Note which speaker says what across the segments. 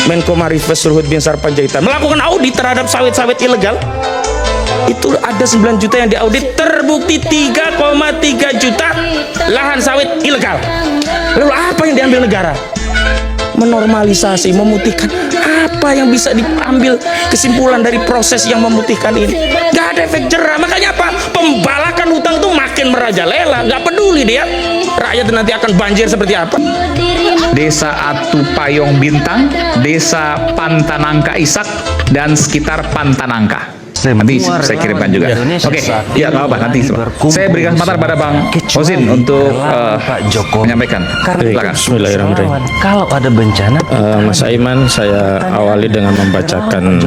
Speaker 1: Menko Marifes Luhut Binsar Panjaitan melakukan audit terhadap sawit-sawit ilegal. Itu ada 9 juta yang diaudit, terbukti 3,3 juta lahan sawit ilegal. Lalu apa yang diambil negara? Menormalisasi, memutihkan. Apa yang bisa diambil kesimpulan dari proses yang memutihkan ini? Gak ada efek jerah. Makanya apa? Pembalakan hutang itu makin merajalela. Gak peduli dia rakyat nanti akan banjir seperti apa.
Speaker 2: Desa Atu Payong Bintang, Desa Pantanangka Isak, dan sekitar Pantanangka. Nanti saya kirimkan juga. Oke, ya nggak apa nanti. Saya berikan kesempatan pada Bang Hozin untuk menyampaikan. Silakan.
Speaker 1: Bismillahirrahmanirrahim.
Speaker 3: Kalau ada bencana,
Speaker 1: Mas Aiman, saya awali dengan membacakan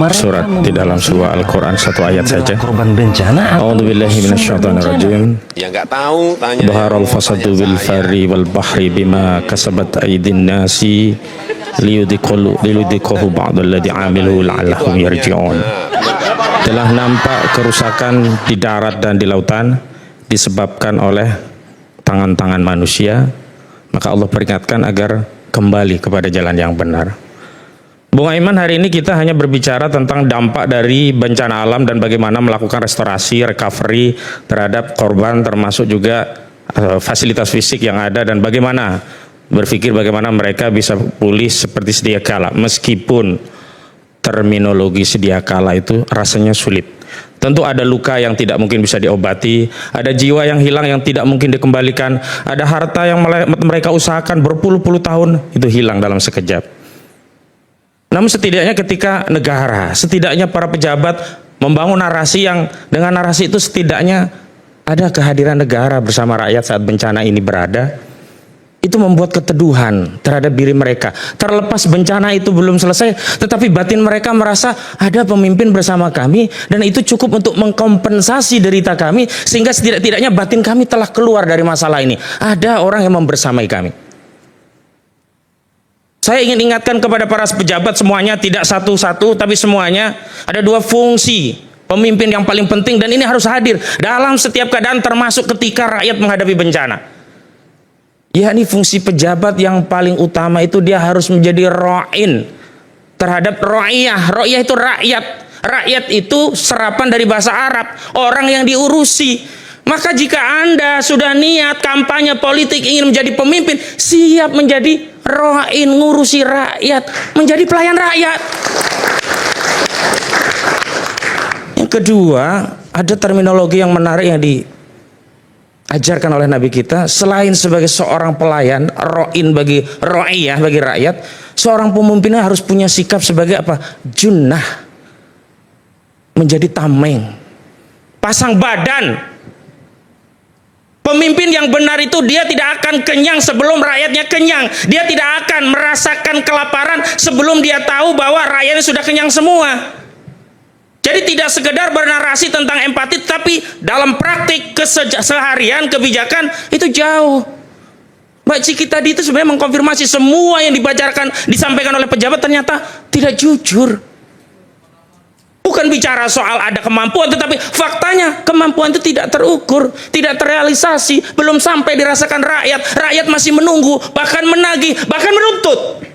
Speaker 1: surat di dalam surah Al-Quran, satu ayat saja.
Speaker 3: korban bencana.
Speaker 1: A'udzubillahi minasyaitonirrajim.
Speaker 4: Ya nggak tahu, tanya.
Speaker 1: Dhaharal fasadu bil fari wal bahri bima kasabat aydin nasi liyudhiqahu ba'dal ladzi 'amilu la'allahum yarji'un. Telah nampak kerusakan di darat dan di lautan disebabkan oleh tangan-tangan manusia, maka Allah peringatkan agar kembali kepada jalan yang benar. Bung Aiman, hari ini kita hanya berbicara tentang dampak dari bencana alam dan bagaimana melakukan restorasi, recovery terhadap korban, termasuk juga fasilitas fisik yang ada, dan bagaimana berpikir bagaimana mereka bisa pulih seperti sedia kala, meskipun terminologi sedia kala itu rasanya sulit. Tentu ada luka yang tidak mungkin bisa diobati, ada jiwa yang hilang yang tidak mungkin dikembalikan, ada harta yang mereka usahakan berpuluh-puluh tahun itu hilang dalam sekejap. Namun setidaknya ketika negara, setidaknya para pejabat membangun narasi yang dengan narasi itu setidaknya ada kehadiran negara bersama rakyat saat bencana ini berada, itu membuat keteduhan terhadap diri mereka. Terlepas bencana itu belum selesai, tetapi batin mereka merasa ada pemimpin bersama kami, dan itu cukup untuk mengkompensasi derita kami, sehingga setidak-tidaknya batin kami telah keluar dari masalah ini. Ada orang yang membersamai kami. Saya ingin ingatkan kepada para pejabat semuanya, tidak satu-satu, tapi semuanya, ada 2 fungsi pemimpin yang paling penting, dan ini harus hadir dalam setiap keadaan, termasuk ketika rakyat menghadapi bencana. Yakni fungsi pejabat yang paling utama itu dia harus menjadi ra'in terhadap ra'iyah. Ra'iyah itu rakyat. Rakyat itu serapan dari bahasa Arab, orang yang diurusi. Maka jika Anda sudah niat kampanye politik ingin menjadi pemimpin, siap menjadi ra'in, ngurusi rakyat, menjadi pelayan rakyat. Yang kedua, ada terminologi yang menarik yang diajarkan oleh Nabi kita. Selain sebagai seorang pelayan, ro'in bagi ro'iyah, bagi rakyat, seorang pemimpinnya harus punya sikap sebagai apa? Junnah, menjadi tameng, pasang badan. Pemimpin yang benar itu dia tidak akan kenyang sebelum rakyatnya kenyang. Dia tidak akan merasakan kelaparan sebelum dia tahu bahwa rakyatnya sudah kenyang semua. Jadi tidak sekedar bernarasi tentang empati, tapi dalam praktik keseharian, kebijakan itu jauh. Mbak Ciki tadi itu sebenarnya mengkonfirmasi semua yang disampaikan oleh pejabat ternyata tidak jujur. Bukan bicara soal ada kemampuan, tetapi faktanya kemampuan itu tidak terukur, tidak terrealisasi, belum sampai dirasakan rakyat. Rakyat masih menunggu, bahkan menagih, bahkan menuntut.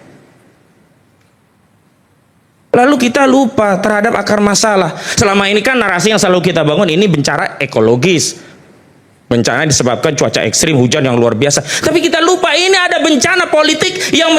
Speaker 1: Lalu kita lupa terhadap akar masalah. Selama ini kan narasi yang selalu kita bangun ini bencana ekologis. Bencana disebabkan cuaca ekstrim, hujan yang luar biasa. Tapi kita lupa ini ada bencana politik yang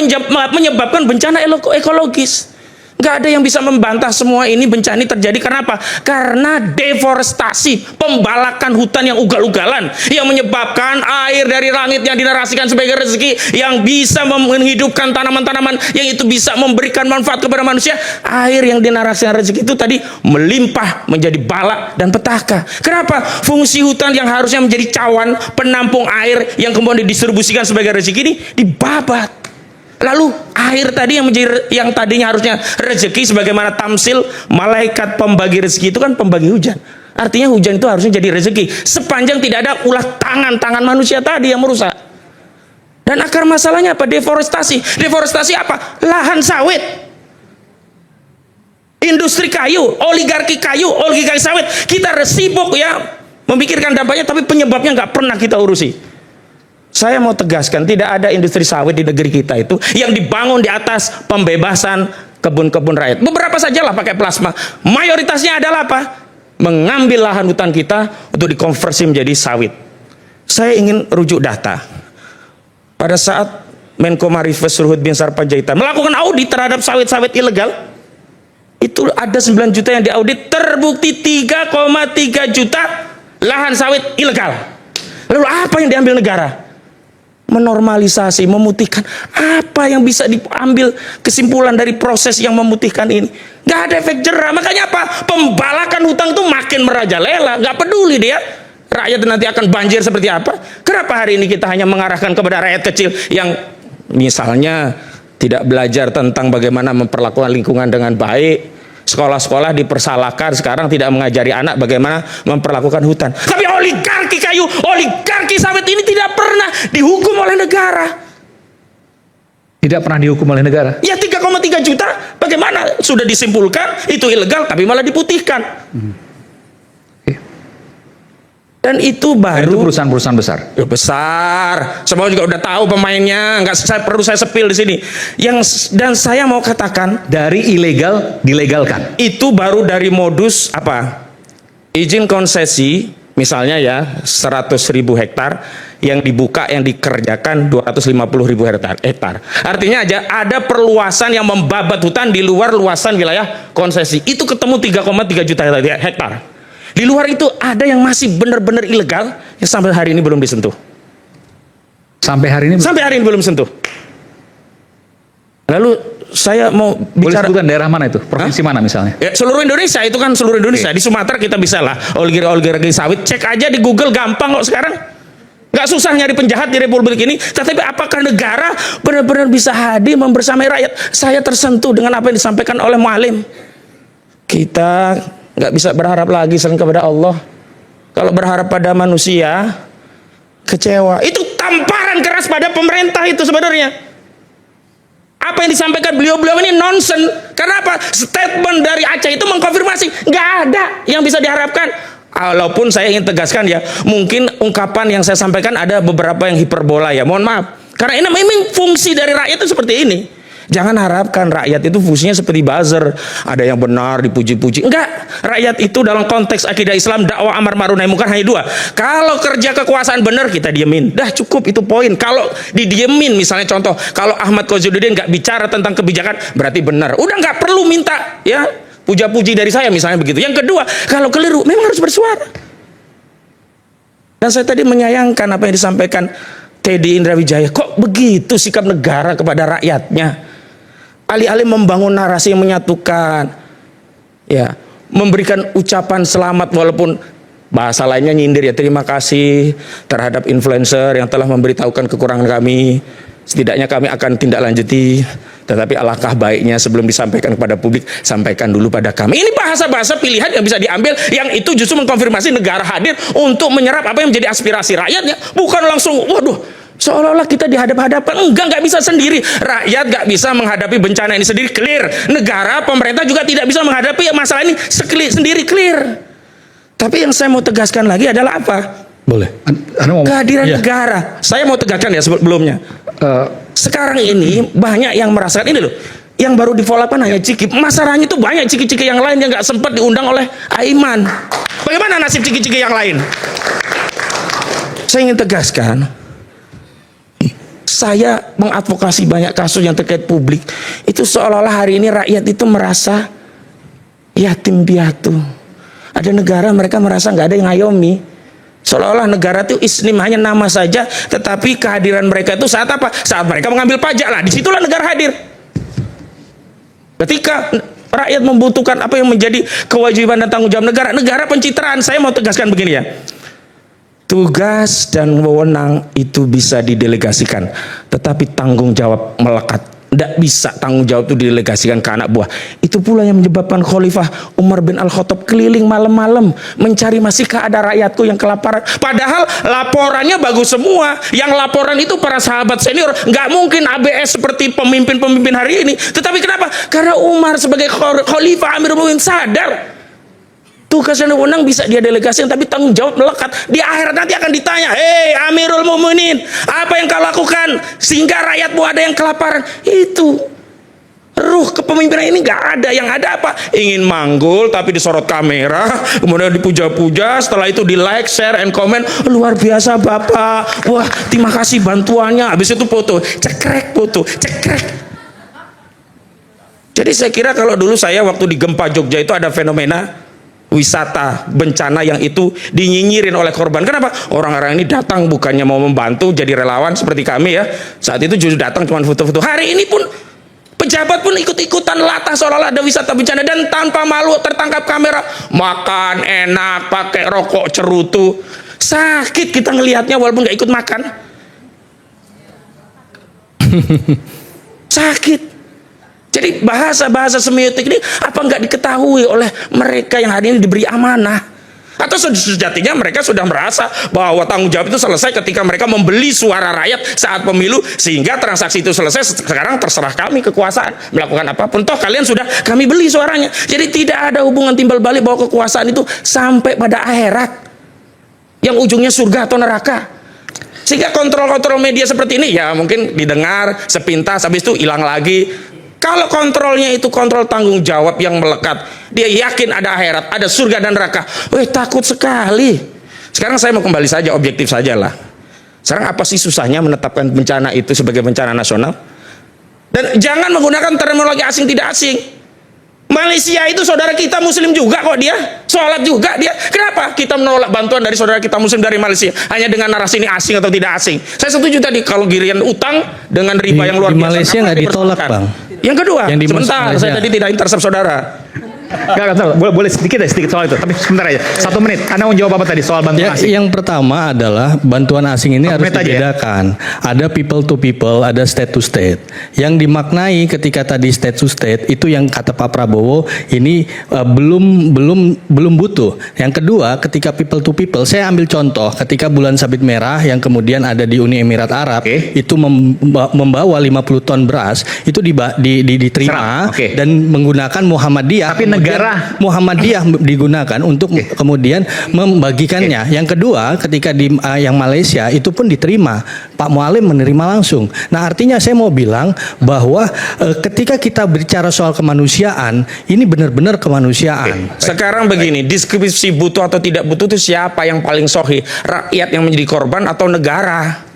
Speaker 1: menyebabkan bencana ekologis. Gak ada yang bisa membantah semua ini bencana ini terjadi karena apa? Karena deforestasi, pembalakan hutan yang ugal-ugalan, yang menyebabkan air dari langit yang dinarasikan sebagai rezeki, yang bisa menghidupkan tanaman-tanaman, yang itu bisa memberikan manfaat kepada manusia. Air yang dinarasikan rezeki itu tadi melimpah menjadi bala dan petaka. Kenapa? Fungsi hutan yang harusnya menjadi cawan penampung air yang kemudian didistribusikan sebagai rezeki ini dibabat. Lalu air tadi yang tadinya harusnya rezeki, sebagaimana tamsil malaikat pembagi rezeki itu kan pembagi hujan. Artinya hujan itu harusnya jadi rezeki sepanjang tidak ada ulah tangan manusia tadi yang merusak. Dan akar masalahnya apa? Deforestasi. Deforestasi apa? Lahan sawit, industri kayu, oligarki sawit. Kita sibuk ya memikirkan dampaknya, tapi penyebabnya nggak pernah kita urusi. Saya mau tegaskan, tidak ada industri sawit di negeri kita itu yang dibangun di atas pembebasan kebun-kebun rakyat. Beberapa sajalah pakai plasma. Mayoritasnya adalah apa? Mengambil lahan hutan kita untuk dikonversi menjadi sawit. Saya ingin rujuk data. Pada saat Menko Marifes Luhut Binsar Panjaitan melakukan audit terhadap sawit-sawit ilegal, itu ada 9 juta yang diaudit, terbukti 3,3 juta lahan sawit ilegal. Lalu apa yang diambil negara? Menormalisasi, memutihkan. Apa yang bisa diambil kesimpulan dari proses yang memutihkan ini? Gak ada efek jerah. Makanya apa? Pembalakan hutang itu makin merajalela. Gak peduli dia rakyat nanti akan banjir seperti apa. Kenapa hari ini kita hanya mengarahkan kepada rakyat kecil yang misalnya tidak belajar tentang bagaimana memperlakukan lingkungan dengan baik. Sekolah-sekolah dipersalahkan sekarang tidak mengajari anak bagaimana memperlakukan hutan. Tapi oligarki kayu, oligarki sawit ini tidak pernah dihukum oleh negara.
Speaker 2: Tidak pernah dihukum oleh negara.
Speaker 1: Ya 3,3 juta, bagaimana? Sudah disimpulkan itu ilegal, tapi malah diputihkan. Dan itu baru
Speaker 2: itu perusahaan-perusahaan besar.
Speaker 1: Ya, besar. Semua juga udah tahu pemainnya. Nggak saya sepil di sini. Dan saya mau katakan
Speaker 2: Dari ilegal dilegalkan.
Speaker 1: itu baru dari modus apa? Izin konsesi, misalnya ya 100.000 hektar yang dibuka, yang dikerjakan 250.000 hektar. Artinya aja ada perluasan yang membabat hutan di luar luasan wilayah konsesi. Itu ketemu 3,3 juta hektar. Di luar itu ada yang masih benar-benar ilegal yang sampai hari ini belum disentuh.
Speaker 2: Sampai hari ini
Speaker 1: Belum sentuh. Lalu saya mau
Speaker 2: boleh
Speaker 1: bicara
Speaker 2: sebutkan daerah mana itu? Provinsi mana misalnya?
Speaker 1: ya, seluruh Indonesia, itu kan seluruh Indonesia. Di Sumatera kita bisa lah oligarki sawit, cek aja di Google, gampang kok sekarang. Nggak susah nyari penjahat di Republik ini. Tetapi apakah negara benar-benar bisa hadir membersamai rakyat? Saya tersentuh dengan apa yang disampaikan oleh Mualim. Kita nggak bisa berharap lagi selain kepada Allah. Kalau berharap pada manusia, kecewa. Itu tamparan keras pada pemerintah itu sebenarnya. Apa yang disampaikan beliau-beliau ini nonsen. Karena apa? Statement dari Aceh itu mengkonfirmasi nggak ada yang bisa diharapkan. Walaupun saya ingin tegaskan ya, mungkin ungkapan yang saya sampaikan ada beberapa yang hiperbola ya. Mohon maaf. Karena ini memang fungsi dari rakyat itu seperti ini. Jangan harapkan rakyat itu fungsinya seperti buzzer, ada yang benar dipuji-puji. Enggak, rakyat itu dalam konteks akidah Islam, dakwah amar ma'ruf nahi munkar hanya 2. Kalau kerja kekuasaan benar kita diemin, dah cukup itu poin. Kalau didiemin, misalnya contoh, kalau Ahmad Kozudin nggak bicara tentang kebijakan, berarti benar. Udah nggak perlu minta ya puja-puji dari saya misalnya begitu. Yang kedua, kalau keliru memang harus bersuara. Dan saya tadi menyayangkan apa yang disampaikan Teddy Indrawijaya. Kok begitu sikap negara kepada rakyatnya? Alih-alih membangun narasi yang menyatukan, ya, memberikan ucapan selamat walaupun bahasa lainnya nyindir ya, terima kasih terhadap influencer yang telah memberitahukan kekurangan kami. Setidaknya kami akan tindak lanjuti. Tetapi alangkah baiknya sebelum disampaikan kepada publik, sampaikan dulu pada kami. Ini bahasa-bahasa pilihan yang bisa diambil, yang itu justru mengkonfirmasi negara hadir untuk menyerap apa yang menjadi aspirasi rakyatnya. Bukan langsung, waduh, seolah-olah kita dihadap-hadapan. Enggak bisa sendiri. Rakyat nggak bisa menghadapi bencana ini sendiri, clear. Negara, pemerintah juga tidak bisa menghadapi masalah ini sendiri, clear. Tapi yang saya mau tegaskan lagi adalah apa?
Speaker 2: Boleh.
Speaker 1: Kehadiran negara. Saya mau tegaskan ya sebelumnya. Sekarang ini banyak yang merasakan ini loh. Yang baru di follow up hanya Ciki. Masalahnya itu banyak Ciki-Ciki yang lain yang nggak sempat diundang oleh Aiman. Bagaimana nasib Ciki-Ciki yang lain? Saya ingin tegaskan, saya mengadvokasi banyak kasus yang terkait publik. Itu seolah-olah hari ini rakyat itu merasa yatim piatu. Ada negara mereka merasa nggak ada yang ngayomi. Seolah-olah negara itu isnim hanya nama saja, tetapi kehadiran mereka itu saat apa? Saat mereka mengambil pajak lah, disitulah negara hadir. Ketika rakyat membutuhkan apa yang menjadi kewajiban dan tanggung jawab negara, negara pencitraan. Saya mau tegaskan begini ya, tugas dan wewenang itu bisa didelegasikan, tetapi tanggung jawab melekat. Tidak bisa tanggung jawab itu didelegasikan ke anak buah. Itu pula yang menyebabkan Khalifah Umar bin Al-Khattab keliling malam-malam mencari masihkah ada rakyatku yang kelaparan. Padahal laporannya bagus semua. Yang laporan itu para sahabat senior. Nggak mungkin ABS seperti pemimpin-pemimpin hari ini. Tetapi kenapa? Karena Umar sebagai Khalifah Amirul Mukminin sadar tugas dan wewenang bisa dia delegasikan, tapi tanggung jawab melekat. Di akhirat nanti akan ditanya, hei Amirul Mukminin, apa yang kau lakukan sehingga rakyatmu ada yang kelaparan? Itu ruh kepemimpinan ini nggak ada. Yang ada apa? Ingin manggul tapi disorot kamera, kemudian dipuja-puja, setelah itu di like, share, and comment, luar biasa Bapak, wah terima kasih bantuannya, habis itu foto, cekrek, foto, cekrek. Jadi saya kira kalau dulu saya waktu di gempa Jogja itu ada fenomena wisata bencana yang itu dinyinyirin oleh korban. Kenapa? Orang-orang ini datang bukannya mau membantu jadi relawan seperti kami ya. Saat itu justru datang cuma foto-foto. Hari ini pun pejabat pun ikut-ikutan latah seolah-olah ada wisata bencana, dan tanpa malu tertangkap kamera makan enak pakai rokok cerutu. Sakit kita ngelihatnya walaupun nggak ikut makan. Sakit. Jadi bahasa-bahasa semiotik ini apa nggak diketahui oleh mereka yang hari ini diberi amanah? Atau sejatinya mereka sudah merasa bahwa tanggung jawab itu selesai ketika mereka membeli suara rakyat saat pemilu, sehingga transaksi itu selesai, sekarang terserah kami kekuasaan melakukan apapun, toh kalian sudah kami beli suaranya. Jadi tidak ada hubungan timbal balik bahwa kekuasaan itu sampai pada akhirat yang ujungnya surga atau neraka. Sehingga kontrol-kontrol media seperti ini ya mungkin didengar sepintas, habis itu hilang lagi. Kalau kontrolnya itu kontrol tanggung jawab yang melekat, dia yakin ada akhirat, ada surga dan neraka, takut sekali. Sekarang saya mau kembali saja, objektif saja lah. Sekarang apa sih susahnya menetapkan bencana itu sebagai bencana nasional? Dan jangan menggunakan terminologi asing tidak asing. Malaysia itu saudara kita muslim juga kok, dia sholat juga dia. Kenapa kita menolak bantuan dari saudara kita muslim dari Malaysia hanya dengan narasi ini asing atau tidak asing? Saya setuju tadi kalau girian utang dengan riba yang luar biasa.
Speaker 4: Di Malaysia nggak ditolak Bang.
Speaker 1: Yang kedua,
Speaker 4: yang
Speaker 1: sebentar, saya tadi tidak intercept saudara.
Speaker 2: Enggak, boleh sedikit soal itu, tapi sebentar aja. 1 menit. Anda mau jawab apa tadi soal bantuan asing?
Speaker 4: Yang pertama adalah bantuan asing ini harus dibedakan. Ada people to people, ada state to state. Yang dimaknai ketika tadi state to state itu yang kata Pak Prabowo ini belum butuh. Yang kedua, ketika people to people, saya ambil contoh ketika bulan sabit merah yang kemudian ada di Uni Emirat Arab, itu membawa 50 ton beras, itu diterima dan menggunakan Muhammadiyah.
Speaker 2: Tapi negara
Speaker 4: Muhammadiyah digunakan untuk kemudian membagikannya. Yang kedua, ketika di yang Malaysia itu pun diterima, Pak Mualim menerima langsung. Nah, artinya saya mau bilang bahwa ketika kita bicara soal kemanusiaan, ini benar-benar kemanusiaan.
Speaker 1: Sekarang begini, deskripsi butuh atau tidak butuh itu siapa yang paling sahih? Rakyat yang menjadi korban atau negara?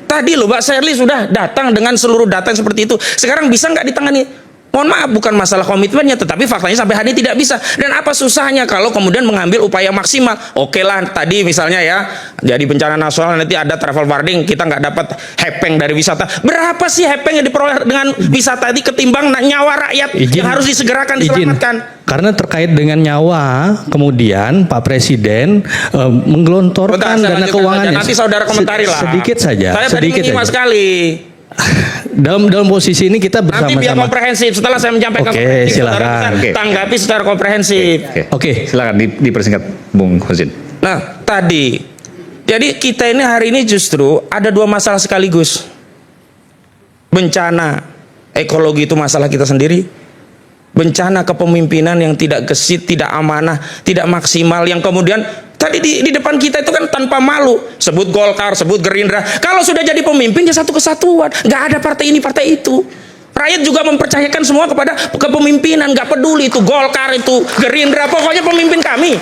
Speaker 1: Tadi loh Mbak Sherly sudah datang dengan seluruh data yang seperti itu. Sekarang bisa nggak ditangani? Mohon maaf, bukan masalah komitmennya, tetapi faktanya sampai hari ini tidak bisa. Dan apa susahnya kalau kemudian mengambil upaya maksimal? Oke lah, tadi misalnya ya, jadi bencana nasional nanti ada travel warning, kita nggak dapat hepeng dari wisata. Berapa sih hepeng yang diperoleh dengan wisata tadi ketimbang nyawa rakyat yang harus disegerakan, diselamatkan?
Speaker 4: Karena terkait dengan nyawa, kemudian Pak Presiden menggelontorkan dana keuangannya.
Speaker 1: Nanti saudara komentari lah.
Speaker 4: Sedikit saja.
Speaker 1: Saya tadi menyimak sekali.
Speaker 4: Dalam posisi ini kita bersama-sama.
Speaker 1: Nanti biar komprehensif. Setelah saya menyampaikan komprehensif,
Speaker 4: silakan.
Speaker 1: Tanggapi secara komprehensif.
Speaker 4: Oke,
Speaker 2: silakan dipersingkat, Bung Husin.
Speaker 1: Nah, tadi, jadi kita ini hari ini justru ada 2 masalah sekaligus. Bencana ekologi itu masalah kita sendiri. Bencana kepemimpinan yang tidak gesit, tidak amanah, tidak maksimal, yang kemudian tadi di depan kita itu kan tanpa malu sebut Golkar, sebut Gerindra. Kalau sudah jadi pemimpin ya satu kesatuan, nggak ada partai ini partai itu. Rakyat juga mempercayakan semua kepada kepemimpinan, nggak peduli itu Golkar, itu Gerindra, pokoknya pemimpin kami.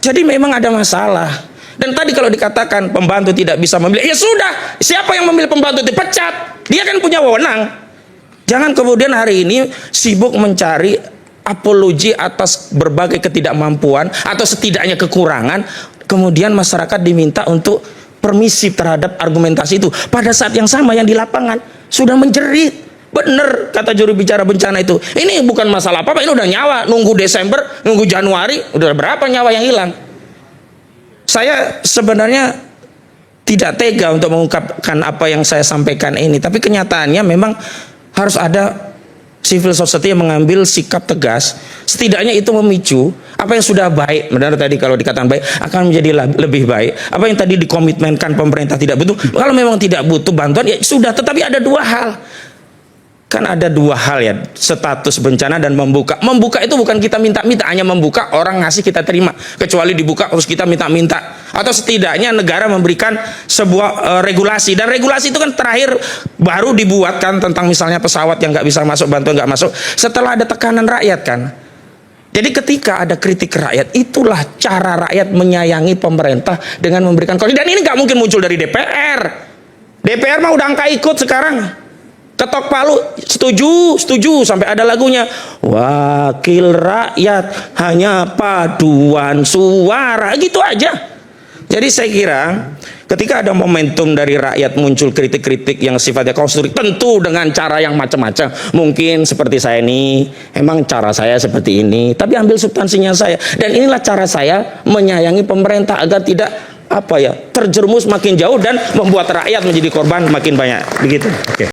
Speaker 1: Jadi memang ada masalah. Dan tadi kalau dikatakan pembantu tidak bisa memilih, ya sudah, siapa yang memilih pembantu itu pecat, dia kan punya wewenang. Jangan kemudian hari ini sibuk mencari apologi atas berbagai ketidakmampuan atau setidaknya kekurangan, kemudian masyarakat diminta untuk permisif terhadap argumentasi itu. Pada saat yang sama yang di lapangan sudah menjerit. Bener kata juru bicara bencana itu. Ini bukan masalah apa-apa, ini udah nyawa. Nunggu Desember, nunggu Januari, udah berapa nyawa yang hilang. Saya sebenarnya tidak tega untuk mengungkapkan apa yang saya sampaikan ini, tapi kenyataannya memang harus ada civil society yang mengambil sikap tegas. Setidaknya itu memicu apa yang sudah baik, benar tadi kalau dikatakan baik akan menjadi lebih baik. Apa yang tadi dikomitmenkan pemerintah tidak butuh, kalau memang tidak butuh bantuan ya sudah. Tetapi ada 2 hal. kan ada dua hal ya, status bencana dan membuka. Membuka itu bukan kita minta-minta, hanya membuka, orang ngasih kita terima. Kecuali dibuka terus kita minta-minta. Atau setidaknya negara memberikan sebuah regulasi. Dan regulasi itu kan terakhir baru dibuatkan tentang misalnya pesawat yang nggak bisa masuk, bantuan nggak masuk, setelah ada tekanan rakyat kan. Jadi ketika ada kritik rakyat, itulah cara rakyat menyayangi pemerintah dengan memberikan koordinasi. Dan ini nggak mungkin muncul dari DPR. DPR mah udah angka ikut sekarang. Ketok palu, setuju sampai ada lagunya. Wakil rakyat hanya paduan suara, gitu aja. Jadi saya kira ketika ada momentum dari rakyat muncul kritik-kritik yang sifatnya konstruktif, tentu dengan cara yang macam-macam. Mungkin seperti saya ini, emang cara saya seperti ini, tapi ambil substansinya saya. Dan inilah cara saya menyayangi pemerintah agar tidak terjerumus makin jauh dan membuat rakyat menjadi korban makin banyak. Begitu. Oke.